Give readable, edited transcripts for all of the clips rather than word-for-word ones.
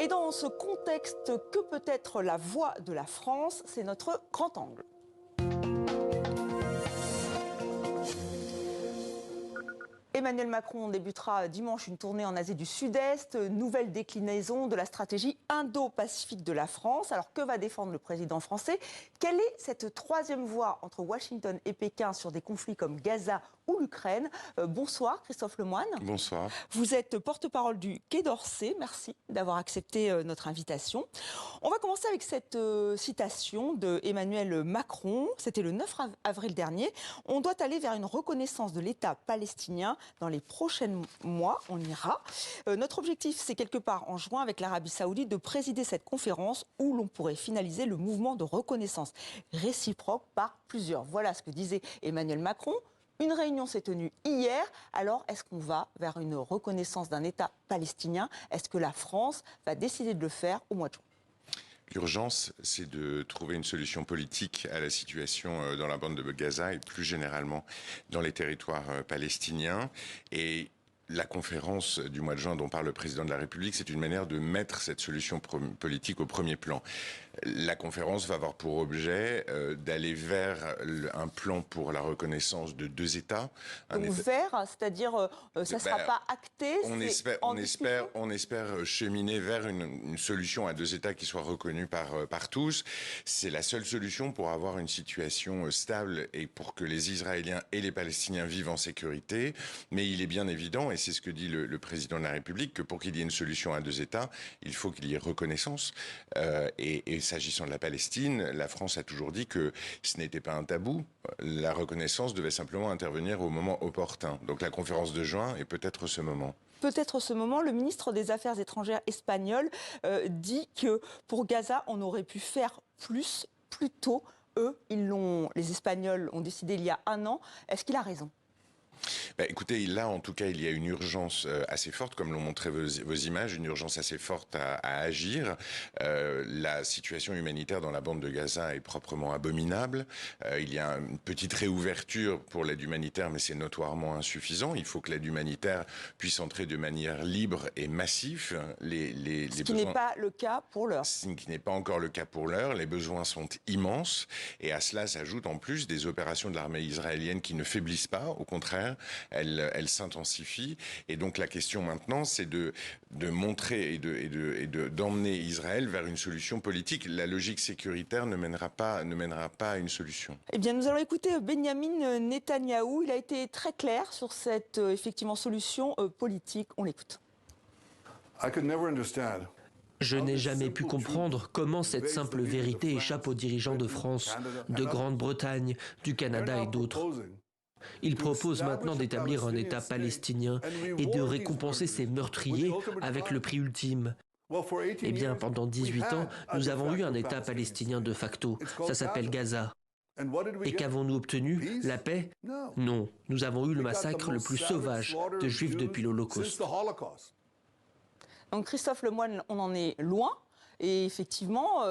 Et dans ce contexte, que peut être la voix de la France? C'est notre grand angle. Emmanuel Macron débutera dimanche une tournée en Asie du Sud-Est, nouvelle déclinaison de la stratégie Indo-Pacifique de la France. Alors que va défendre le président français? Quelle est cette troisième voie entre Washington et Pékin sur des conflits comme Gaza ou l'Ukraine? Bonsoir Christophe Lemoine. Bonsoir. Vous êtes porte-parole du Quai d'Orsay. Merci d'avoir accepté notre invitation. On va commencer avec cette citation de Emmanuel Macron. C'était le 9 avril dernier. On doit aller vers une reconnaissance de l'État palestinien dans les prochains mois. On ira. Notre objectif, c'est quelque part en juin avec l'Arabie Saoudite de présider cette conférence où l'on pourrait finaliser le mouvement de reconnaissance réciproque par plusieurs. Voilà ce que disait Emmanuel Macron. Une réunion s'est tenue hier. Alors, est-ce qu'on va vers une reconnaissance d'un État palestinien? Est-ce que la France va décider de le faire au mois de juin? L'urgence, c'est de trouver une solution politique à la situation dans la bande de Gaza et plus généralement dans les territoires palestiniens. Et la conférence du mois de juin dont parle le président de la République, c'est une manière de mettre cette solution politique au premier plan. La conférence va avoir pour objet d'aller vers un plan pour la reconnaissance de deux États. Donc vers, c'est-à-dire ça ne sera pas acté? On espère cheminer vers une solution à deux États qui soit reconnue par tous. C'est la seule solution pour avoir une situation stable et pour que les Israéliens et les Palestiniens vivent en sécurité. Mais il est bien évident, et c'est ce que dit le président de la République, que pour qu'il y ait une solution à deux États, il faut qu'il y ait reconnaissance. Et s'agissant de la Palestine, la France a toujours dit que ce n'était pas un tabou. La reconnaissance devait simplement intervenir au moment opportun. Donc la conférence de juin est peut-être ce moment. Peut-être ce moment, le ministre des Affaires étrangères espagnol dit que pour Gaza, on aurait pu faire plus tôt. Eux, les Espagnols ont décidé il y a un an. Est-ce qu'il a raison ? Écoutez, là, en tout cas, il y a une urgence assez forte, comme l'ont montré vos images, une urgence assez forte à agir. La situation humanitaire dans la bande de Gaza est proprement abominable. Il y a une petite réouverture pour l'aide humanitaire, mais c'est notoirement insuffisant. Il faut que l'aide humanitaire puisse entrer de manière libre et massive. Ce qui n'est pas le cas pour l'heure. Ce qui n'est pas encore le cas pour l'heure. Les besoins sont immenses. Et à cela s'ajoutent en plus des opérations de l'armée israélienne qui ne faiblissent pas, au contraire. Elle s'intensifie. Et donc la question maintenant, c'est de montrer et d'emmener Israël vers une solution politique. La logique sécuritaire ne mènera pas à une solution. Eh bien, nous allons écouter Benyamin Netanyahou. Il a été très clair sur cette effectivement solution politique. On l'écoute. Je n'ai jamais pu comprendre comment cette simple vérité échappe aux dirigeants de France, de Grande-Bretagne, du Canada et d'autres. Ils proposent maintenant d'établir un État palestinien et de récompenser ces meurtriers avec le prix ultime. Eh bien, pendant 18 ans, nous avons eu un État palestinien de facto. Ça s'appelle Gaza. Et qu'avons-nous obtenu? La paix? Non. Nous avons eu le massacre le plus sauvage de Juifs depuis l'Holocauste. Donc Christophe Lemoine, on en est loin. Et effectivement,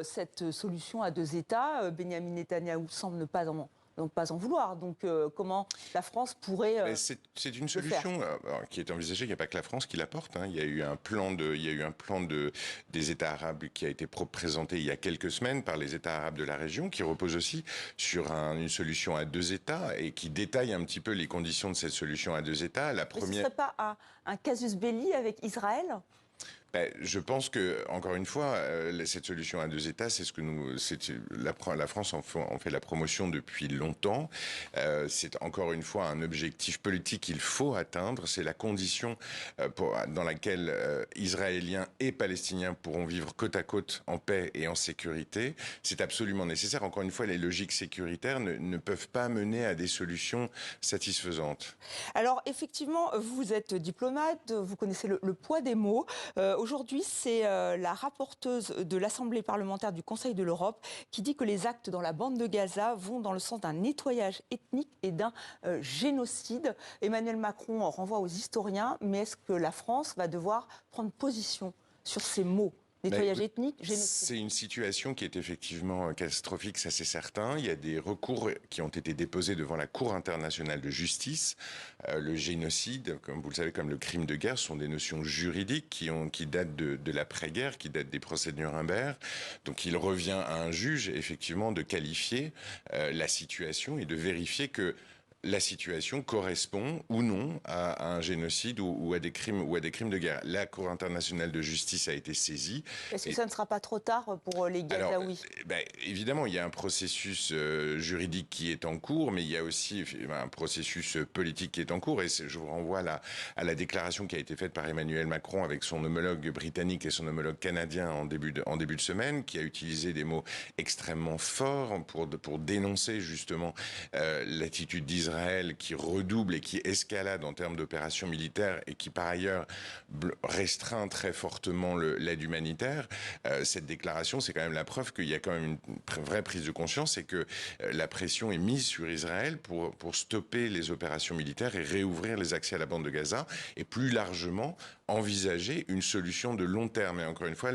cette solution à deux États, Benyamin Netanyahou semble ne pas en vouloir. Donc comment la France pourrait c'est une solution qui est envisagée. Il n'y a pas que la France qui la porte. Il y a eu un plan des États arabes qui a été présenté il y a quelques semaines par les États arabes de la région, qui repose aussi sur une solution à deux États et qui détaille un petit peu les conditions de cette solution à deux États. Mais ce ne serait pas un casus belli avec Israël ? Je pense que, encore une fois, cette solution à deux États, c'est ce que la France en fait la promotion depuis longtemps. C'est encore une fois un objectif politique qu'il faut atteindre. C'est la condition dans laquelle Israéliens et Palestiniens pourront vivre côte à côte en paix et en sécurité. C'est absolument nécessaire. Encore une fois, les logiques sécuritaires ne peuvent pas mener à des solutions satisfaisantes. Alors, effectivement, vous êtes diplomate, vous connaissez le poids des mots. Aujourd'hui, c'est la rapporteuse de l'Assemblée parlementaire du Conseil de l'Europe qui dit que les actes dans la bande de Gaza vont dans le sens d'un nettoyage ethnique et d'un génocide. Emmanuel Macron renvoie aux historiens, mais est-ce que la France va devoir prendre position sur ces mots Nettoyage ethnique, génocide. C'est une situation qui est effectivement catastrophique, ça c'est certain. Il y a des recours qui ont été déposés devant la Cour internationale de justice. Le génocide, comme vous le savez, comme le crime de guerre, sont des notions juridiques qui datent de l'après-guerre, qui datent des procès de Nuremberg. Donc il revient à un juge, effectivement, de qualifier la situation et de vérifier que la situation correspond ou non à un génocide ou à des crimes de guerre. La Cour internationale de justice a été saisie. Est-ce que ça ne sera pas trop tard pour les Gazaouis? Évidemment, il y a un processus juridique qui est en cours, mais il y a aussi un processus politique qui est en cours. Et je vous renvoie à la déclaration qui a été faite par Emmanuel Macron avec son homologue britannique et son homologue canadien en début de semaine, qui a utilisé des mots extrêmement forts pour dénoncer justement l'attitude d'Israël qui redouble et qui escalade en termes d'opérations militaires et qui par ailleurs restreint très fortement l'aide humanitaire. Cette déclaration, c'est quand même la preuve qu'il y a quand même une vraie prise de conscience et que la pression est mise sur Israël pour stopper les opérations militaires et réouvrir les accès à la bande de Gaza et plus largement envisager une solution de long terme. Et encore une fois,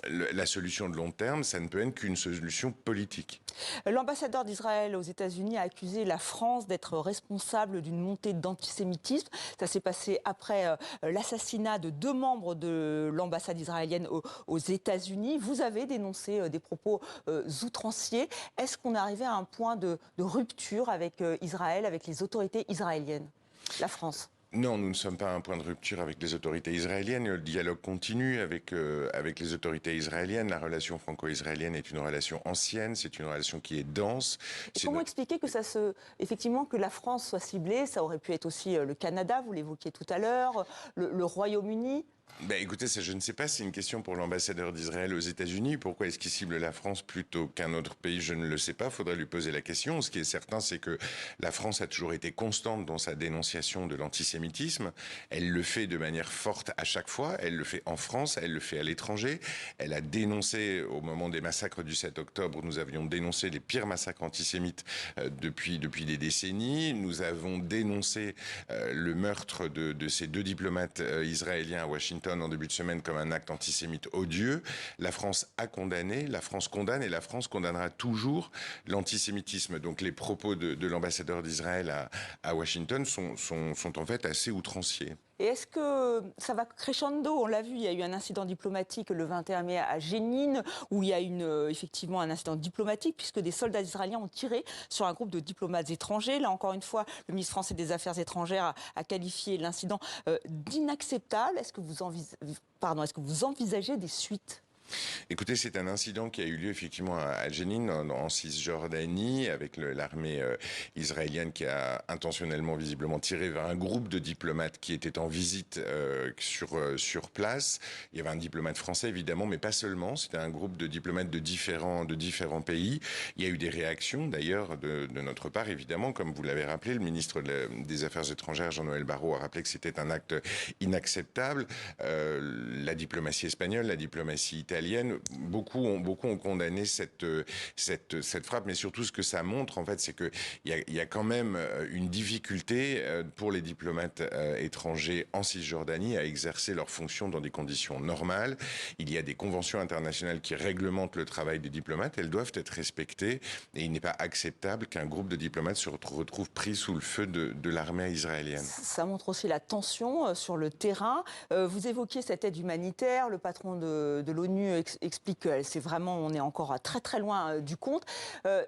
la solution de long terme, ça ne peut être qu'une solution politique. L'ambassadeur d'Israël aux États-Unis a accusé la France d'être responsable d'une montée d'antisémitisme. Ça s'est passé après l'assassinat de 2 membres de l'ambassade israélienne aux États-Unis. Vous avez dénoncé des propos outranciers. Est-ce qu'on est arrivé à un point de rupture avec Israël, avec les autorités israéliennes, la France ? Non, nous ne sommes pas à un point de rupture avec les autorités israéliennes. Le dialogue continue avec les autorités israéliennes. La relation franco-israélienne est une relation ancienne, c'est une relation qui est dense. Comment expliquer que effectivement, que la France soit ciblée? Ça aurait pu être aussi le Canada, vous l'évoquiez tout à l'heure, le Royaume-Uni. Écoutez, ça, je ne sais pas, c'est une question pour l'ambassadeur d'Israël aux États-Unis. Pourquoi est-ce qu'il cible la France plutôt qu'un autre pays? Je ne le sais pas, il faudrait lui poser la question. Ce qui est certain, c'est que la France a toujours été constante dans sa dénonciation de l'antisémitisme. Elle le fait de manière forte à chaque fois. Elle le fait en France, elle le fait à l'étranger. Elle a dénoncé, au moment des massacres du 7 octobre, nous avions dénoncé les pires massacres antisémites depuis des décennies. Nous avons dénoncé le meurtre de ces 2 diplomates israéliens à Washington en début de semaine comme un acte antisémite odieux. La France a condamné, la France condamne et la France condamnera toujours l'antisémitisme. Donc les propos de l'ambassadeur d'Israël à Washington sont en fait assez outranciers. Et est-ce que ça va crescendo? On l'a vu, il y a eu un incident diplomatique le 21 mai à Jénine, où il y a effectivement un incident diplomatique, puisque des soldats israéliens ont tiré sur un groupe de diplomates étrangers. Là, encore une fois, le ministre français des Affaires étrangères a qualifié l'incident d'inacceptable. Est-ce que vous envisagez des suites? Écoutez, c'est un incident qui a eu lieu effectivement à Jenin, en Cisjordanie, avec l'armée israélienne qui a intentionnellement, visiblement, tiré vers un groupe de diplomates qui étaient en visite sur place. Il y avait un diplomate français, évidemment, mais pas seulement. C'était un groupe de diplomates de différents pays. Il y a eu des réactions, d'ailleurs, de notre part, évidemment. Comme vous l'avez rappelé, le ministre des Affaires étrangères, Jean-Noël Barrot, a rappelé que c'était un acte inacceptable. La diplomatie espagnole, la diplomatie italienne, beaucoup ont condamné cette frappe, mais surtout ce que ça montre, en fait, c'est qu'il y a quand même une difficulté pour les diplomates étrangers en Cisjordanie à exercer leurs fonctions dans des conditions normales. Il y a des conventions internationales qui réglementent le travail des diplomates, elles doivent être respectées, et il n'est pas acceptable qu'un groupe de diplomates se retrouve pris sous le feu de l'armée israélienne. Ça montre aussi la tension sur le terrain. Vous évoquiez cette aide humanitaire, le patron de l'ONU explique on est encore très très loin du compte.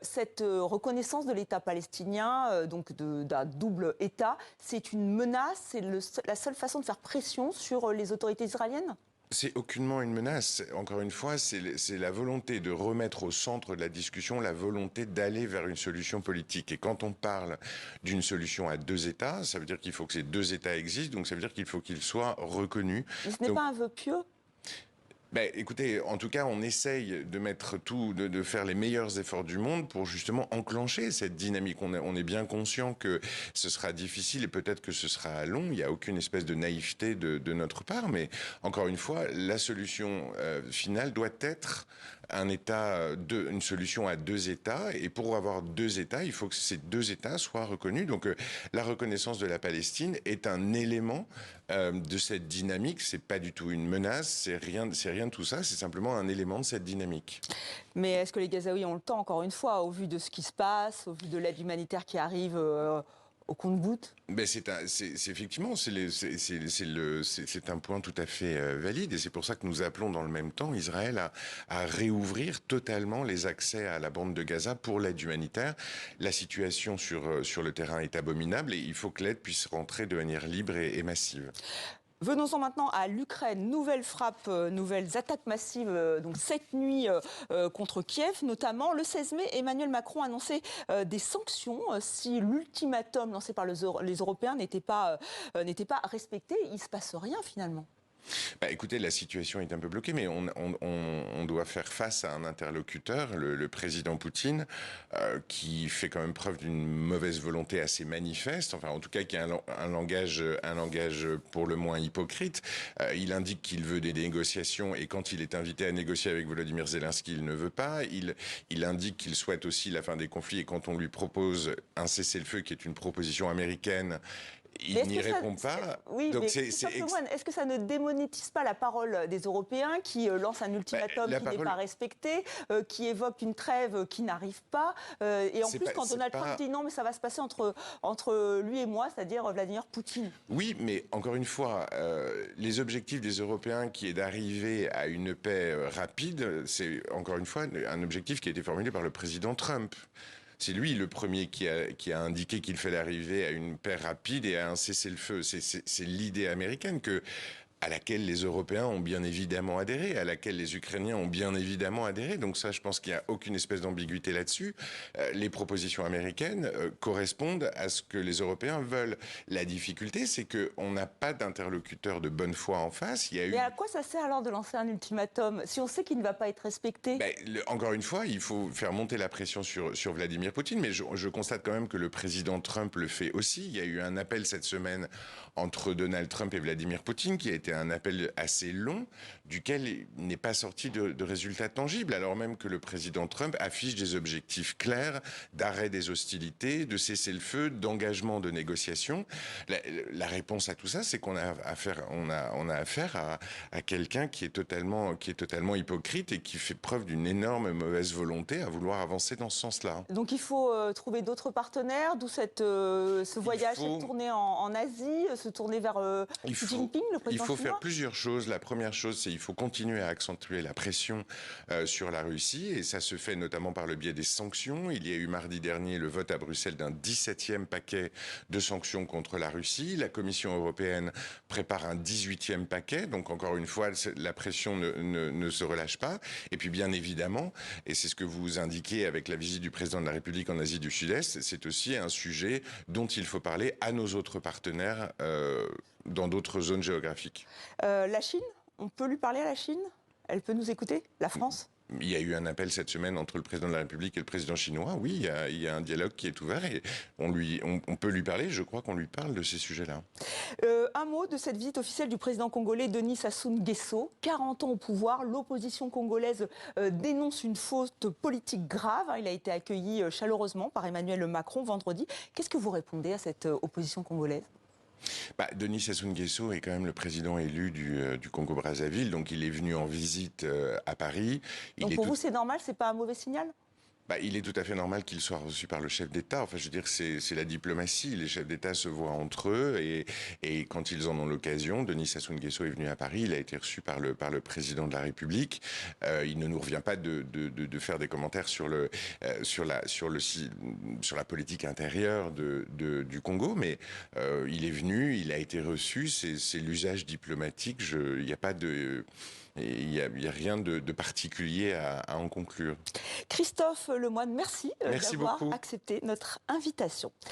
Cette reconnaissance de l'État palestinien, donc d'un double État, c'est une menace, c'est la seule façon de faire pression sur les autorités israéliennes? C'est aucunement une menace. Encore une fois, c'est la volonté de remettre au centre de la discussion la volonté d'aller vers une solution politique. Et quand on parle d'une solution à 2 États, ça veut dire qu'il faut que ces 2 États existent, donc ça veut dire qu'il faut qu'ils soient reconnus. Mais ce n'est pas un vœu pieux? Écoutez, en tout cas, on essaye de mettre de faire les meilleurs efforts du monde pour justement enclencher cette dynamique. On est bien conscient que ce sera difficile et peut-être que ce sera long. Il n'y a aucune espèce de naïveté de notre part, mais encore une fois, la solution finale doit être une solution à deux États. Et pour avoir deux États, il faut que ces deux États soient reconnus. Donc la reconnaissance de la Palestine est un élément de cette dynamique. C'est pas du tout une menace, c'est rien de tout ça. C'est simplement un élément de cette dynamique. Mais est-ce que les Gazaouis ont le temps, encore une fois, au vu de ce qui se passe, au vu de l'aide humanitaire qui arrive au compte-gouttes? Ben effectivement, c'est un point tout à fait valide, et c'est pour ça que nous appelons dans le même temps Israël à réouvrir totalement les accès à la bande de Gaza pour l'aide humanitaire. La situation sur le terrain est abominable et il faut que l'aide puisse rentrer de manière libre et massive. Venons-en maintenant à l'Ukraine. Nouvelles frappes, nouvelles attaques massives, donc cette nuit contre Kiev notamment. Le 16 mai, Emmanuel Macron annonçait des sanctions si l'ultimatum lancé par les Européens n'était pas respecté. Il ne se passe rien finalement. Bah, écoutez, la situation est un peu bloquée, mais on doit faire face à un interlocuteur, le président Poutine, qui fait quand même preuve d'une mauvaise volonté assez manifeste, enfin en tout cas qui a un langage pour le moins hypocrite. Il indique qu'il veut des négociations, et quand il est invité à négocier avec Volodymyr Zelensky, il ne veut pas. Il indique qu'il souhaite aussi la fin des conflits, et quand on lui propose un cessez-le-feu, qui est une proposition américaine, il n'y répond pas. Oui, donc est-ce que ça ne démonétise pas la parole des Européens qui lancent un ultimatum qui n'est pas respecté, qui évoque une trêve qui n'arrive pas et en plus, quand Donald Trump dit non, mais ça va se passer entre lui et moi, c'est-à-dire Vladimir Poutine. Oui, mais encore une fois, les objectifs des Européens qui est d'arriver à une paix rapide, c'est encore une fois un objectif qui a été formulé par le président Trump. C'est lui le premier qui a indiqué qu'il fallait arriver à une paix rapide et à un cessez-le-feu. C'est l'idée américaine à laquelle les Européens ont bien évidemment adhéré, à laquelle les Ukrainiens ont bien évidemment adhéré. Donc ça, je pense qu'il n'y a aucune espèce d'ambiguïté là-dessus. Les propositions américaines correspondent à ce que les Européens veulent. La difficulté, c'est qu'on n'a pas d'interlocuteur de bonne foi en face. Mais à quoi ça sert alors de lancer un ultimatum si on sait qu'il ne va pas être respecté? Encore une fois, il faut faire monter la pression sur Vladimir Poutine, mais je constate quand même que le président Trump le fait aussi. Il y a eu un appel cette semaine entre Donald Trump et Vladimir Poutine qui a été un appel assez long, duquel il n'est pas sorti de résultats tangibles, alors même que le président Trump affiche des objectifs clairs d'arrêt des hostilités, de cessez-le-feu, d'engagement de négociation. La réponse à tout ça, c'est qu'on a affaire à quelqu'un qui est totalement hypocrite et qui fait preuve d'une énorme mauvaise volonté à vouloir avancer dans ce sens-là. Donc il faut trouver d'autres partenaires, d'où ce voyage, cette tournée en Asie, se tourner vers Xi Jinping, le président chinois. Faire plusieurs choses. La première chose, c'est qu'il faut continuer à accentuer la pression sur la Russie, et ça se fait notamment par le biais des sanctions. Il y a eu mardi dernier le vote à Bruxelles d'un 17e paquet de sanctions contre la Russie. La Commission européenne prépare un 18e paquet, donc encore une fois, la pression ne se relâche pas. Et puis bien évidemment, et c'est ce que vous indiquez avec la visite du président de la République en Asie du Sud-Est, c'est aussi un sujet dont il faut parler à nos autres partenaires dans d'autres zones géographiques. La Chine, on peut lui parler à la Chine? Elle peut nous écouter? La France? Il y a eu un appel cette semaine entre le président de la République et le président chinois. Oui, il y a un dialogue qui est ouvert et on peut lui parler. Je crois qu'on lui parle de ces sujets-là. Un mot de cette visite officielle du président congolais Denis Sassou Nguesso. 40 ans au pouvoir, l'opposition congolaise dénonce une faute politique grave. Il a été accueilli chaleureusement par Emmanuel Macron vendredi. Qu'est-ce que vous répondez à cette opposition congolaise? Denis Sassou Nguesso est quand même le président élu du Congo-Brazzaville, donc il est venu en visite à Paris. Donc pour vous, c'est normal, c'est pas un mauvais signal? Il est tout à fait normal qu'il soit reçu par le chef d'État. Enfin, je veux dire, c'est la diplomatie. Les chefs d'État se voient entre eux et quand ils en ont l'occasion, Denis Sassou Nguesso est venu à Paris. Il a été reçu par le président de la République. Il ne nous revient pas de faire des commentaires sur la politique intérieure du Congo, mais il est venu, il a été reçu. C'est l'usage diplomatique. Il n'y a pas de Il n'y a rien de particulier à en conclure. Christophe Lemoine, merci d'avoir beaucoup. accepté notre invitation.